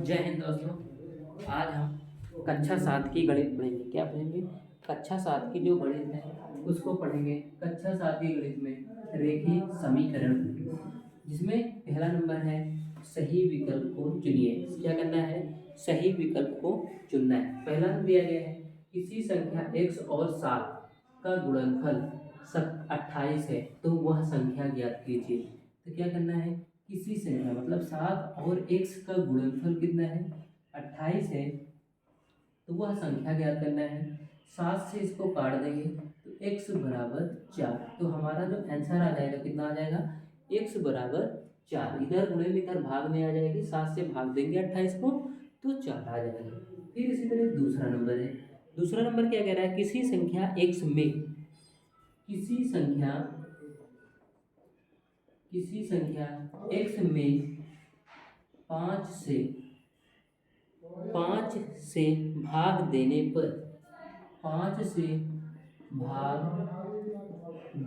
जय हिंद दोस्तों। आज हम कक्षा 7 की गणित पढ़ेंगे। क्या पढ़ेंगे? कक्षा 7 की जो गणित है उसको पढ़ेंगे। कक्षा 7 की गणित में रेखीय समीकरण, जिसमें पहला नंबर है सही विकल्प को चुनिए। क्या करना है? सही विकल्प को चुनना है। पहला दिया गया है किसी संख्या x और 7 का गुणनफल 28 है तो वह संख्या ज्ञात कीजिए। तो क्या करना है? किसी संख्या मतलब 7 और x का गुणनफल कितना है? 28 है, तो वह संख्या ज्ञात करना है। 7 से इसको काट देंगे तो x बराबर 4। तो हमारा जो आंसर आ जाएगा कितना आ जाएगा? x बराबर 4। इधर गुणे में इधर भाग में आ जाएगी, 7 से भाग देंगे 28 को तो 4 आ जाएगा। फिर इसी तरह दूसरा नंबर है। दूसरा नंबर क्या कह रहा है? किसी संख्या x में किसी संख्या x में 5 से भाग देने पर 5 से भाग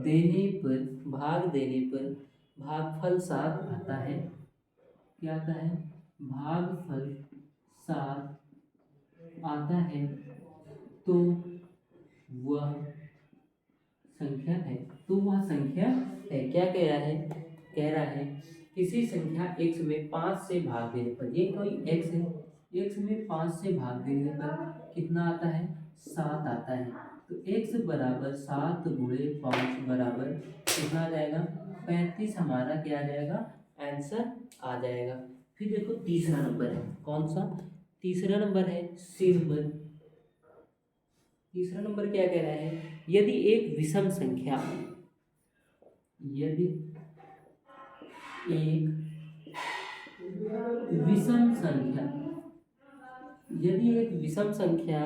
देने पर भागफल 7 आता है। क्या आता है? भागफल 7 आता है तो वह संख्या है। क्या कह रहा है? कह रहा है किसी संख्या x में 5 से भाग देने पर, ये कोई x है, x में 5 से भाग देने पर कितना आता है? 7 आता है। तो x बराबर 7 गुणे 5 बराबर कितना आ जाएगा? 35 हमारा क्या आ जाएगा? आंसर आ जाएगा। फिर देखो तीसरा नंबर है। कौन सा? तीसरा नंबर है सी नंबर। तीसरा नंबर क्या कह रहा है? यदि एक विषम संख्या यदि एक विषम संख्या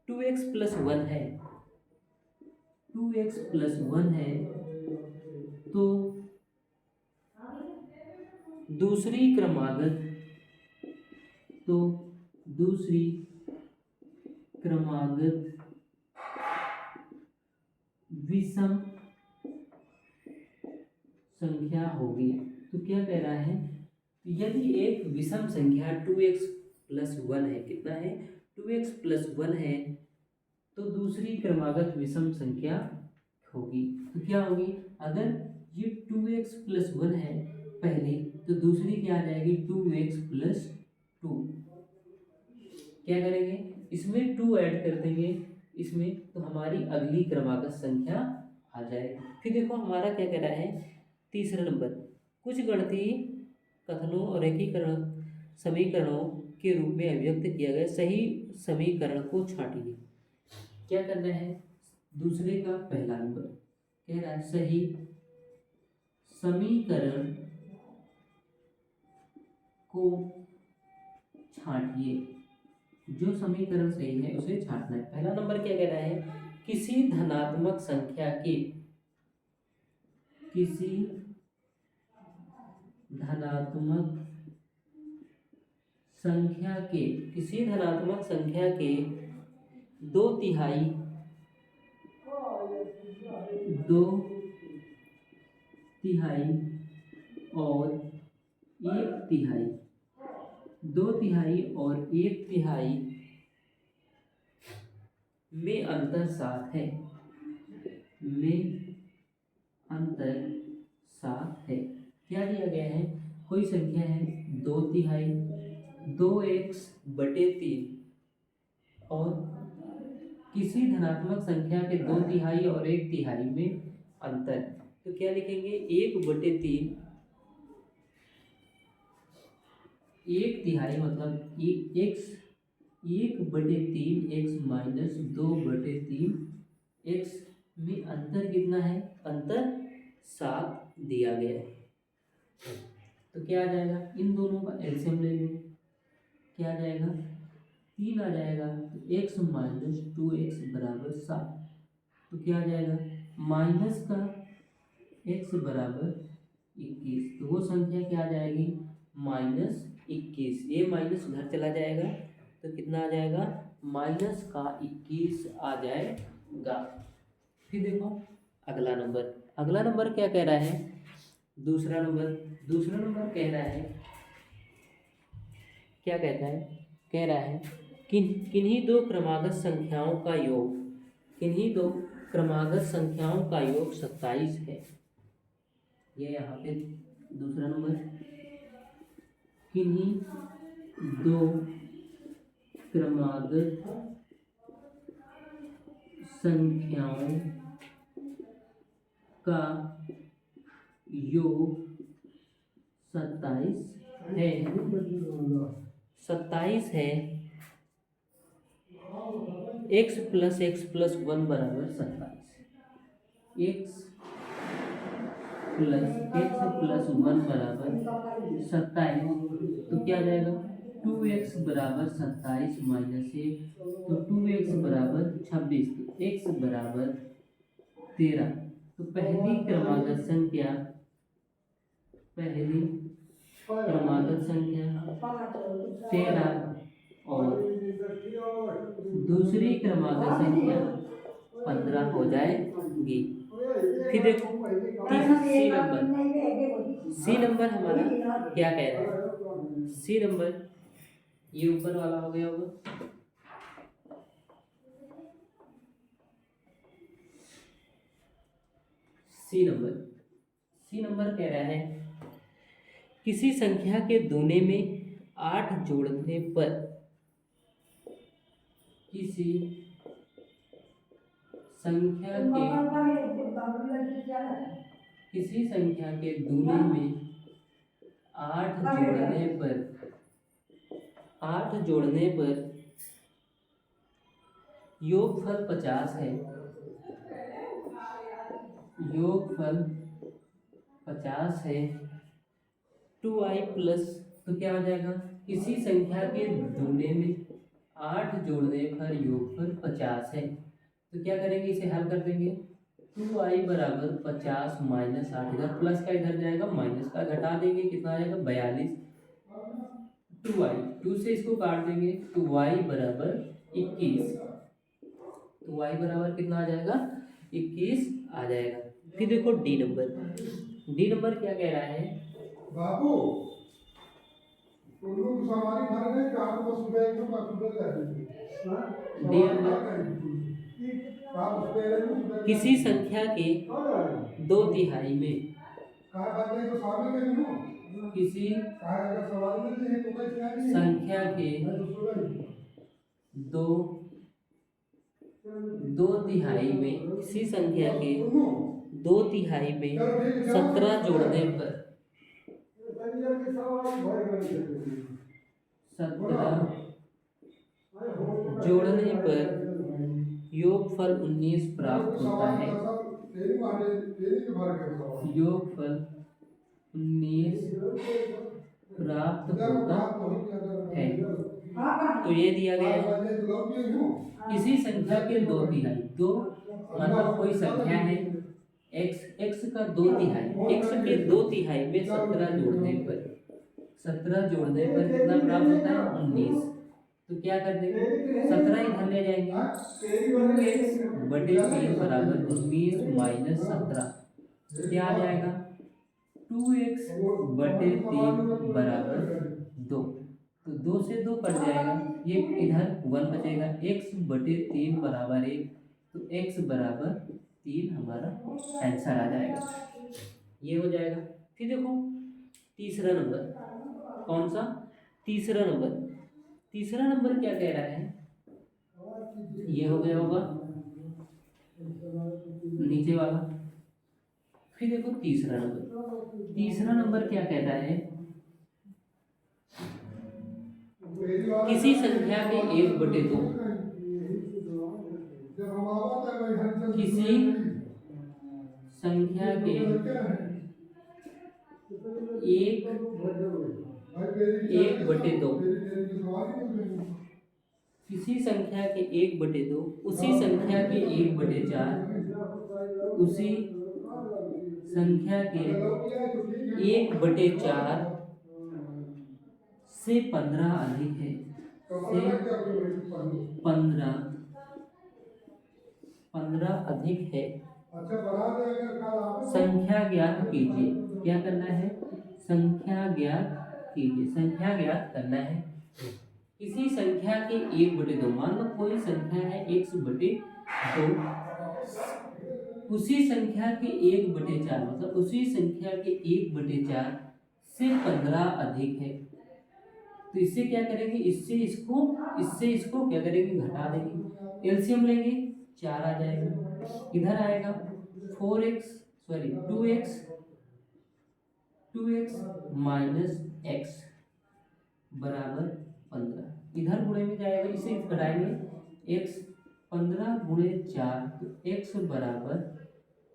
2x प्लस 1 है, 2x प्लस 1 है तो दूसरी क्रमागत विषम संख्या होगी। तो क्या कह रहा है? यदि एक विषम संख्या 2x प्लस 1 है, कितना है? 2x प्लस 1 है तो दूसरी क्रमागत विषम संख्या होगी। तो क्या होगी? अगर ये 2x प्लस 1 है पहले, तो दूसरी क्या आ जाएगी? 2x plus 2। क्या करेंगे? इसमें 2 ऐड कर देंगे इसमें, तो हमारी अगली क्रमागत संख्या आ जाएगी। फिर देखो हमारा क्या कह रहा है? तीसरा नंबर, कुछ गणितीय कथनों और एकीकरण समीकरणों के रूप में अभिव्यक्त किया गया सही समीकरण को छांटिए। क्या करना है? दूसरे का पहला नंबर कह रहा है सही समीकरण को छांटिए। जो समीकरण सही है उसे छांटना है। पहला नंबर क्या कह रहा है? किसी धनात्मक संख्या के दो तिहाई और एक तिहाई में अंतर 7 है, क्या दिया गया है? कोई संख्या है 2/3, 2x/3 और किसी धनात्मक संख्या के 2/3 और 1/3 में अंतर। तो क्या लिखेंगे? 1/3, 1/3 मतलब x 1/3 x माइनस 2/3 x में अंतर कितना है? अंतर 7 दिया गया है। तो क्या आ जाएगा? इन दोनों का एलसीएम ले लो। क्या आ जाएगा? 3 आ जाएगा। तो x माइनस 2x बराबर 7। तो क्या आ जाएगा? माइनस का x बराबर 21। तो वो संख्या क्या आ जाएगी? -21। ये माइनस उधर चला जाएगा तो कितना आ जाएगा? -21 आ जाएगा। फिर देखो अगला नंबर क्या कह रहा है? दूसरा नंबर कह रहा है क्या कहता है, कह रहा है किन्हीं दो क्रमागत संख्याओं का योग, किन्हीं दो क्रमागत संख्याओं का योग 27 है। ये यहाँ पे दूसरा नंबर, किन्हीं दो क्रमागत संख्याओं का योग 27 है। 27 है। x प्लस एक्स प्लस 1 बराबर 27। x प्लस एक्स प्लस 1 बराबर 27। तो क्या आ जाएगा, 2x बराबर 27 माइनस 1, तो 2x बराबर 26, तो x बराबर 13। तो पहली क्रमागत संख्या, पहली क्रमागत संख्या 13 और दूसरी क्रमागत संख्या 15 हो जाएगी। फिर देखो सी नंबर हमारा क्या कह रहा है, सी नंबर ये ऊपर वाला हो गया होगा। सी नंबर कह रहा है किसी संख्या के दूने में 8 जोड़ने पर, किसी संख्या के दूने में 8 जोड़ने पर योगफल 50 है। योगफल 50 है। 2i प्लस, तो क्या हो जाएगा, किसी संख्या के दूने में 8 जोड़ने पर योगफल 50 है। तो क्या करेंगे, इसे हल कर देंगे। 2i बराबर 50 माइनस 8, इधर प्लस का इधर जाएगा, माइनस का घटा देंगे, कितना आ जाएगा 42। 2i 2 से इसको काट देंगे, तो y बराबर 21। तो y बराबर कितना आ जाएगा, 21 आ जाएगा। फिर देखो डी नंबर क्या कह रहा है, बाबू किसी संख्या के 2/3 में, किसी संख्या के 2/3 में, किसी संख्या के 2/3 में 17 जोड़ने पर, 17 जोड़ने पर योगफल 19 प्राप्त होता है। योगफल 19 प्राप्त होता है। तो ये दिया गया है किसी संख्या के 2/3, दो मतलब कोई संख्या है x का 2/3, x के 2/3 में 17 जोड़ने पर कितना प्राप्त होता है, 19। तो क्या कर देंगे, 17 इधर ले जाएंगे, 2x/3 बराबर 19 माइनस 17, क्या आ जाएगा, 2x/3 बराबर 2। तो 2 से 2 कट जाएगा, ये इधर 1 बचेगा, x/3 बराबर 1, तो x बराबर 3 हमारा आंसर आ जाएगा। ये हो जाएगा। फिर देखो तीसरा नंबर, कौन सा, तीसरा नंबर क्या कह रहा है, ये हो गया होगा नीचे वाला। फिर देखो तीसरा नंबर क्या कहता है, किसी संख्या के 1/2, किसी संख्या के 1/2, किसी संख्या के 1/2, उसी संख्या के 1/4, उसी संख्या के 1/4 से 15 अधिक है, से 15 अधिक है, संख्या ज्ञात कीजिए। क्या करना है, संख्या ज्ञात कीजिए, संख्या ज्ञात करना है। किसी संख्या के 1/2, मान लो कोई संख्या है x/2, उसी संख्या के 1/4, मतलब उसी संख्या के 1/4 से 15 अधिक है, तो इससे क्या करेंगे, इससे इसको क्या करेंगे, घटा देंगे, एलसीएम लेंगे, 4 आ जाएगा, इधर आएगा 2x माइनस x बराबर 15, इधर गुणे में जाएगा, इसे घटाएंगे, x 15 गुणे 4, तो x बराबर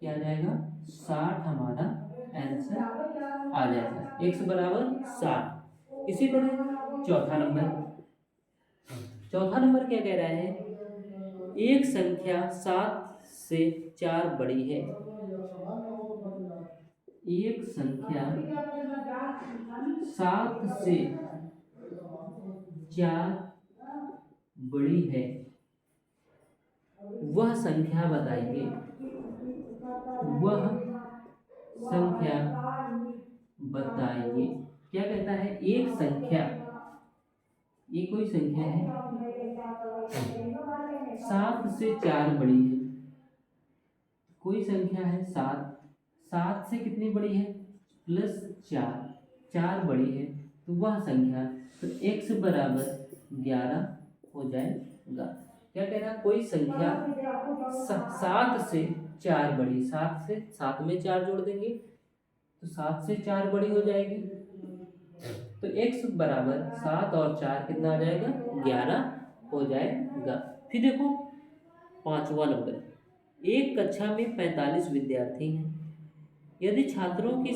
क्या आ जाएगा, 60 हमारा आंसर आ जाएगा, x बराबर 60। इसी तरह चौथा नंबर क्या कह रहा है, एक संख्या 7 से 4 बड़ी है, एक संख्या 7 से 4 बड़ी है, वह संख्या बताइए, वह संख्या बताइए। क्या कहता है, एक संख्या, ये कोई संख्या है 7 से 4 बड़ी है, कोई संख्या है 7 से कितनी बड़ी है, +4 बड़ी है, तो वह संख्या, तो x बराबर 11 हो जाएगा। क्या कह रहा है, कोई संख्या 7 से 4 बड़ी, 7 में 4 जोड़ देंगे तो 7 से 4 बड़ी हो जाएगी, तो x बराबर 7 और 4 कितना आ जाएगा, 11 हो जाएगा। फिर देखो 5वां नंबर, एक कक्षा में 45 विद्यार्थी हैं, यदि छात्राओं की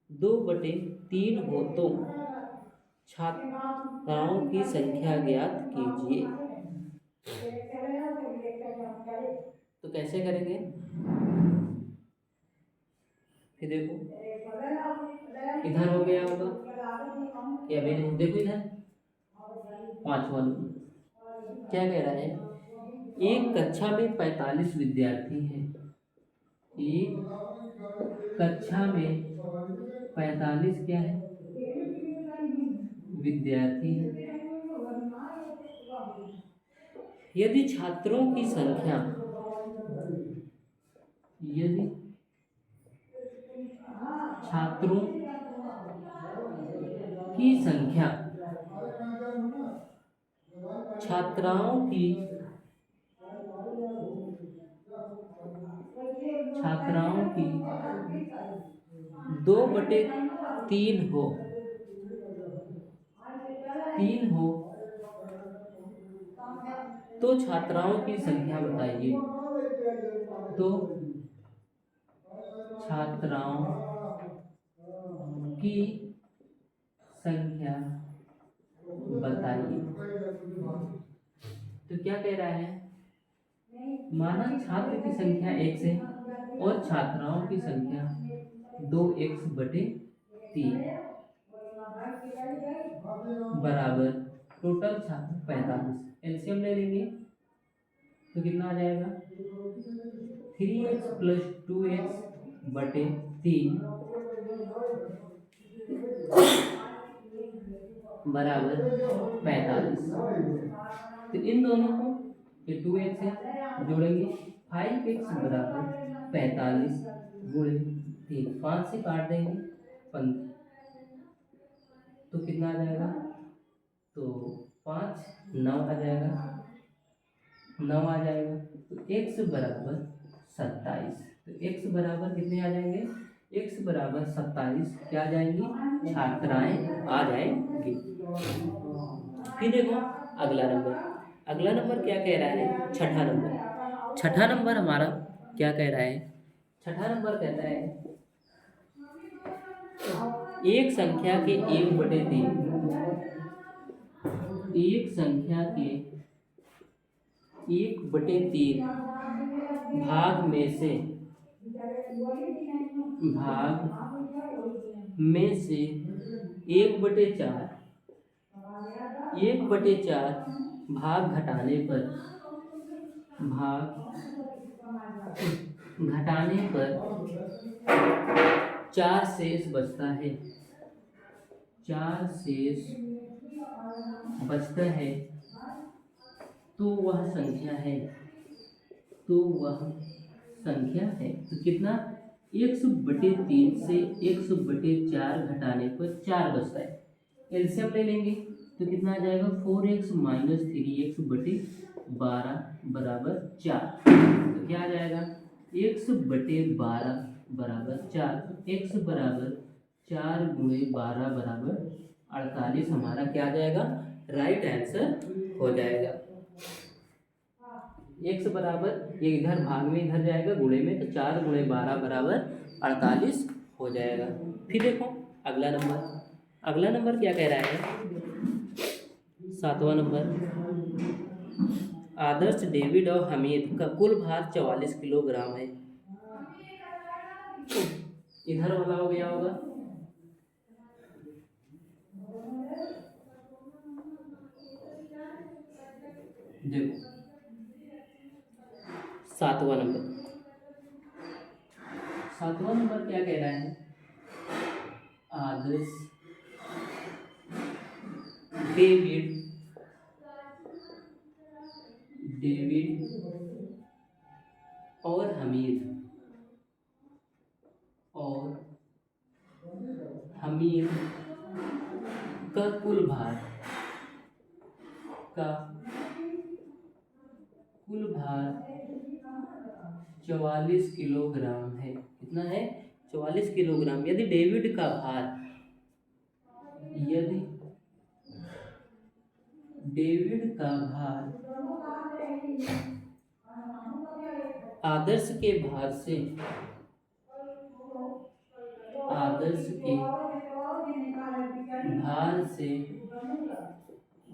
2/3 हो तो छात्राओं की संख्या ज्ञात कीजिए। तो कैसे करेंगे, फिर देखो इधर हो गया होगा कि अभी नहीं, देखो इधर 5वां क्या कह रहा है, एक कक्षा में 45 विद्यार्थी हैं, एक कक्षा में 45 क्या है, विद्यार्थी हैं, यदि छात्रों की संख्या, छात्राओं की 2/3 हो, तो छात्राओं की संख्या बताइए, तो छात्राओं की संख्या बताइए। तो क्या कह रहा है, माना छात्र की संख्या 1 है और छात्राओं की संख्या 2x/3 बराबर टोटल छात्र 45, एलसीएम ले लेंगे तो कितना आ जाएगा, 3x + 2x/3 बराबर 45। तो इन दोनों को, ये 2x है, जोड़ेंगे, 5x बराबर 45 गुणे 3, 5 से काट देंगे 15, तो कितना आ जाएगा, तो 5 9 आ जाएगा, तो x बराबर 27, तो x बराबर कितने आ जाएंगे, x बराबर 27 क्या आ जाएंगी, छात्राएं आ जाएंगी। फिर देखो अगला नंबर क्या कह रहा है, छठा नंबर हमारा क्या कह रहा है, छठा नंबर कहता है, एक संख्या के 1/3, एक संख्या के 1/3 भाग में से 1/4 भाग घटाने पर 4 शेष बचता है, 4 शेष बचता है, तो वह संख्या है, तो वह संख्या है। तो कितना, 100/3 से 100/4 घटाने पर 4 बचता है। एलसीएम ले लेंगे तो कितना आ जाएगा, 4x माइनस 3x/12 बराबर 4। तो क्या आ जाएगा, 100/12 बराबर 4। तो x बराबर 4 गुणे 12 बराबर 48 हमारा क्या आ जाएगा, राइट आंसर हो जाएगा। x बराबर, ये इधर भाग में इधर जाएगा गुणे में, तो 4 गुणे 12 बराबर 48 हो जाएगा। फिर देखो अगला नंबर, अगला नंबर क्या कह रहा है, 7वां नंबर, आदर्श डेविड और हमीद का कुल भार 44 किलोग्राम है। इधर वाला हो गया होगा, देखो 7वां नंबर, 7वां नंबर क्या कह रहा है, आदर्श डेविड और हमीद का कुल भार 44 किलोग्राम है। कितना है, 44 किलोग्राम। यदि डेविड का भार आदर्श के भार से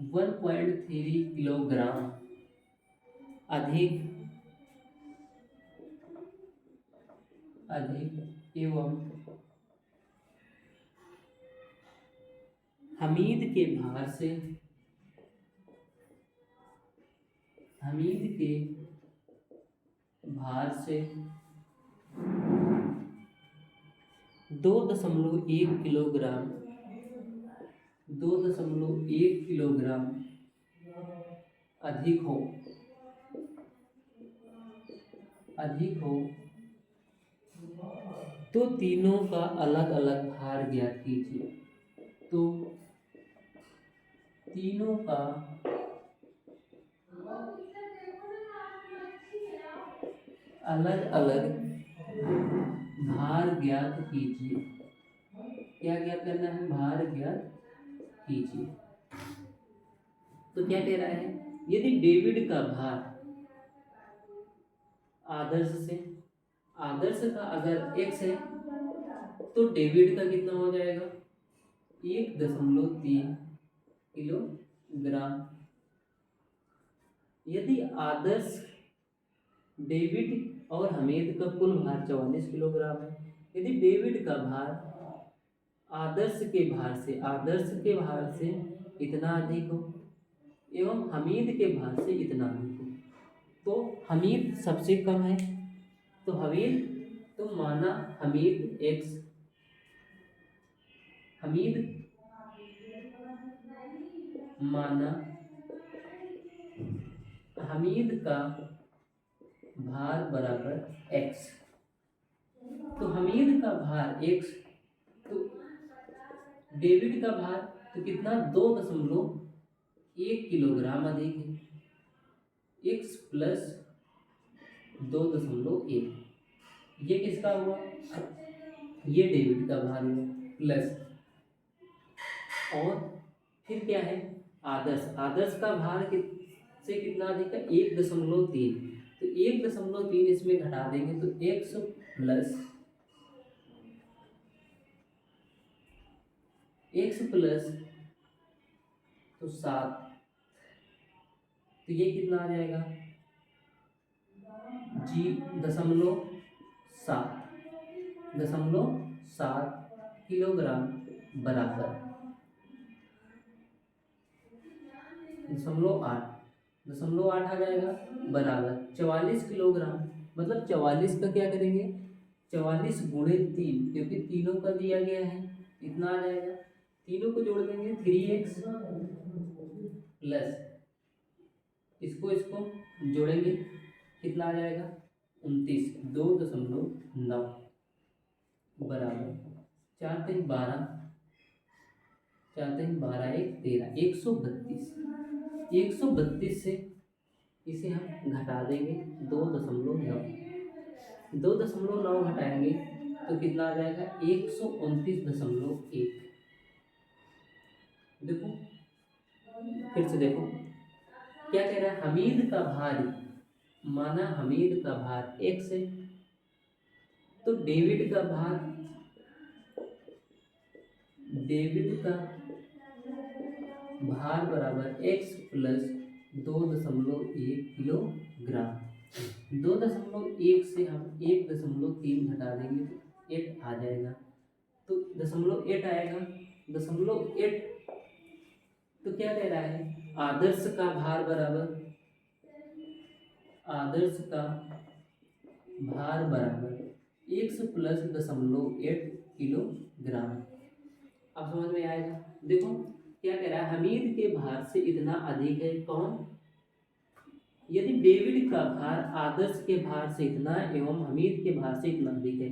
1.3 किलोग्राम अधिक एवं हमीद के भार से 2.1 किलोग्राम अधिक हो तो तीनों का अलग अलग भार ज्ञात कीजिए। तो तीनों का अलग अलग भार ज्ञात कीजिए। क्या ज्ञात करना है, भार ज्ञात कीजिए। तो क्या कह रहा है, यदि डेविड का भार आदर्श का अगर x है तो डेविड का कितना हो जाएगा, 1.3 किलोग्राम। यदि आदर्श डेविड और हमीद का कुल भार 44 किलोग्राम है, यदि डेविड का भार आदर्श के भार से इतना अधिक हो एवं हमीद के भार से इतना अधिक हो, तो हमीद सबसे कम है, तो माना हमीद का भार बराबर x। तो हमीद का भार x, तो डेविड का भार तो कितना, 2.1 किलोग्राम अधिक है। x प्लस 2.1, ये किसका हुआ, ये डेविड का भार हुआ, प्लस, और फिर क्या है, आदर्श का भार से कितना अधिक है, 1.3। तो 1.3 इसमें घटा देंगे तो x प्लस तो 7, तो ये कितना आ जाएगा, 0.7 किलोग्राम बराबर 0.8 आ जाएगा, बराबर 44 किलोग्राम। मतलब 44 का क्या करेंगे, 44 गुणे 3, क्योंकि तीनों का दिया गया है, इतना आ जाएगा। तीनों को जोड़ देंगे 3x प्लस इसको जोड़ेंगे, कितना आ जाएगा 29, 2.9 बराबर 4 3 12, 4 3 12 1 13, 132। 132 से इसे हम घटा देंगे 2.9, 2.9 घटाएंगे तो कितना आ जाएगा 129.1। देखो फिर से देखो क्या कह रहा है, हमीद का भार, माना हमीद का भार x है, तो डेविड का भार बराबर x प्लस 2.1 किलोग्राम। 2.1 से हम 1.3 घटा देंगे तो 8 आ जाएगा, तो 0.8 आएगा। 0.8 तो क्या कह रहा है, आदर्श का भार बराबर x प्लस 0.8 किलोग्राम। अब समझ में आएगा। देखो क्या कह रहा है, हमीद के भार से इतना अधिक है कौन, यदि डेविड का भार आदर्श के भार से इतना एवं हमीद के भार से इतना अधिक है,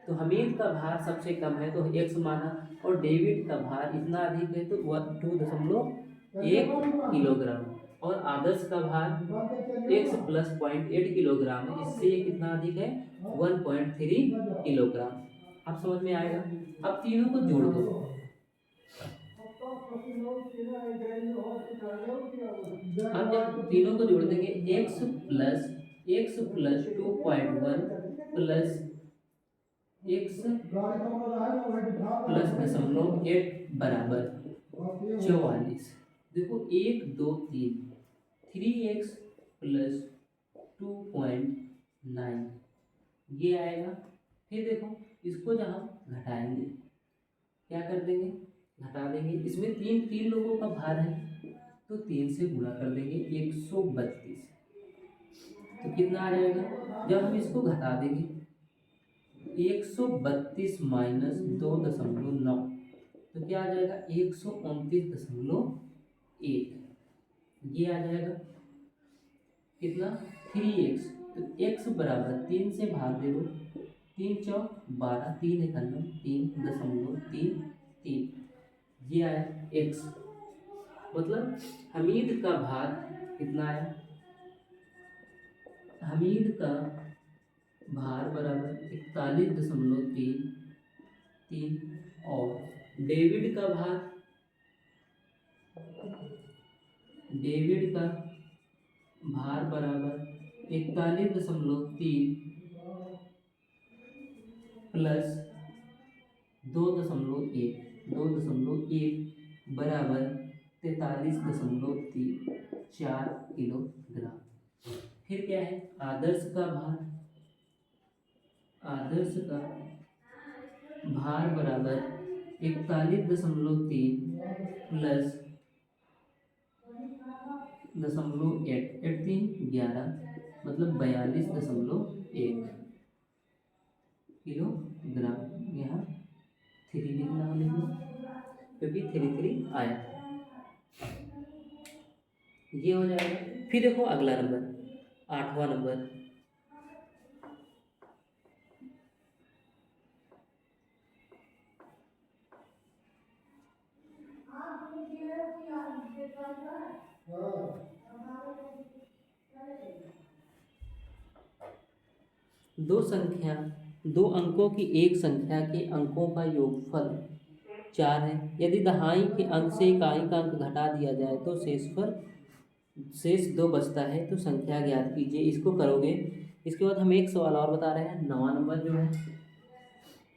तो हमीद का भार सबसे कम है तो x माना, और डेविड का भार इतना अधिक है तो 2.1 किलोग्राम, और आदर्श का भार x प्लस 0.8 किलोग्राम है, इससे ये कितना अधिक है 1.3 किलोग्राम। अब समझ में आएगा। अब तीनों को जोड़ दो, अब जब तीनों को जोड़ देंगे x plus 2.1 plus x plus 0.8 बराबर 44। देखो 1 2 3, 3x प्लस 2.9 ये आएगा। फिर देखो इसको जब हम घटाएंगे क्या कर देंगे, घटा देंगे, इसमें तीन लोगों का भार है तो 3 से गुणा कर देंगे 132, तो कितना आ जाएगा, जब हम इसको घटा देंगे 132 माइनस 2.9 तो क्या आ जाएगा 129.1, ये आ जाएगा कितना 3x, तो x बराबर 3 से भाग दे दो, 3 चौक 12, 3 1 3.33, ये आया x। मतलब हमीद का भार कितना है, हमीद का भार बराबर 41.33 और डेविड का भार बराबर 41.3 प्लस 2.1 बराबर 43.34 किलोग्राम। फिर क्या है, आदर्श का भार बराबर 41.3 प्लस 0.8, 11 मतलब 42.1 किलोग्राम। यहाँ 3 लिखना होगा क्योंकि 3 आया, ये हो जाएगा। फिर देखो अगला नंबर 8वां नंबर, दो अंकों की एक संख्या के अंकों का योगफल 4 है। यदि दहाई के अंक से इकाई का अंक घटा दिया जाए तो शेष 2 बचता है, तो संख्या ज्ञात कीजिए। इसको करोगे, इसके बाद हम एक सवाल और बता रहे हैं 9वां नंबर जो है,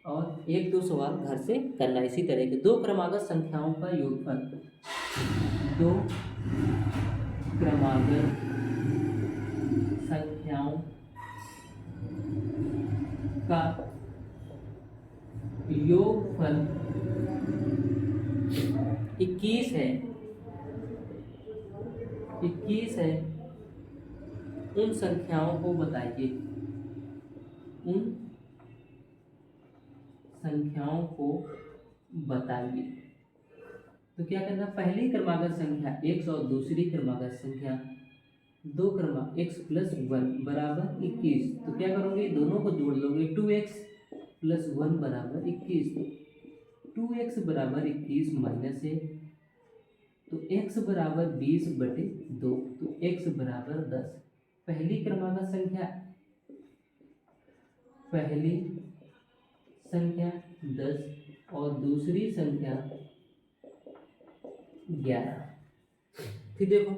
और 1 2 सवाल घर से करना इसी तरह के। दो क्रमागत संख्याओं का योगफल, दो क्रमागत संख्याओं का योगफल 21 है, उन संख्याओं को बताइए, उन संख्याओं को बताइए। तो क्या करना, पहली क्रमागत संख्या x और दूसरी क्रमागत संख्या दो क्रमांक x प्लस 1 बराबर 21। तो क्या करोगे, दोनों को जोड़ लोगे, 2x प्लस 1 बराबर 21। 2x बराबर 21 माइनस 1, तो x बराबर 20/2, तो x बराबर 10। पहली क्रमागत संख्या 10 और दूसरी संख्या 11। फिर देखो,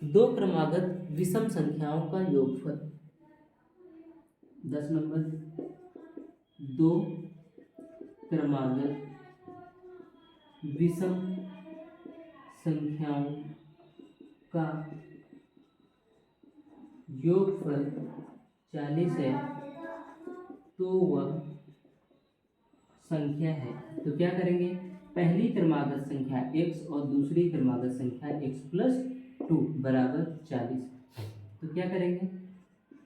दो क्रमागत विषम संख्याओं का योगफल। 10 नंबर, दो क्रमागत विषम संख्याओं का योगफल 40 है तो वह संख्या है। तो क्या करेंगे, पहली क्रमागत संख्या x और दूसरी क्रमागत संख्या x प्लस 2 बराबर 40। तो क्या करेंगे,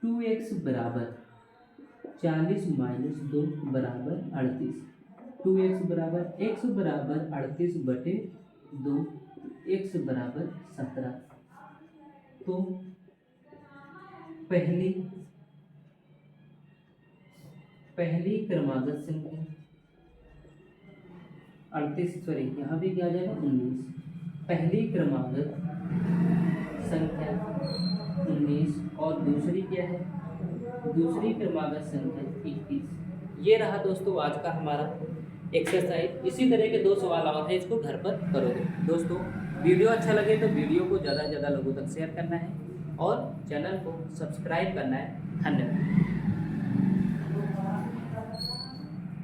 2x बराबर 40 माइनस 2 बराबर 38। 2x बराबर 38/2, x बराबर 17। तो पहली क्रमागत संख्या 38, सॉरी यहाँ भी क्या आ जाएगा 19। पहली क्रमागत संख्या 19 और दूसरी क्या है, दूसरी क्रमागत संख्या 21। ये रहा दोस्तों आज का हमारा एक्सरसाइज। इसी तरह के 2 सवाल और हैं, इसको घर पर करोगे। दोस्तों वीडियो अच्छा लगे तो वीडियो को ज़्यादा से ज़्यादा लोगों तक शेयर करना है और चैनल को सब्सक्राइब करना है। धन्यवाद।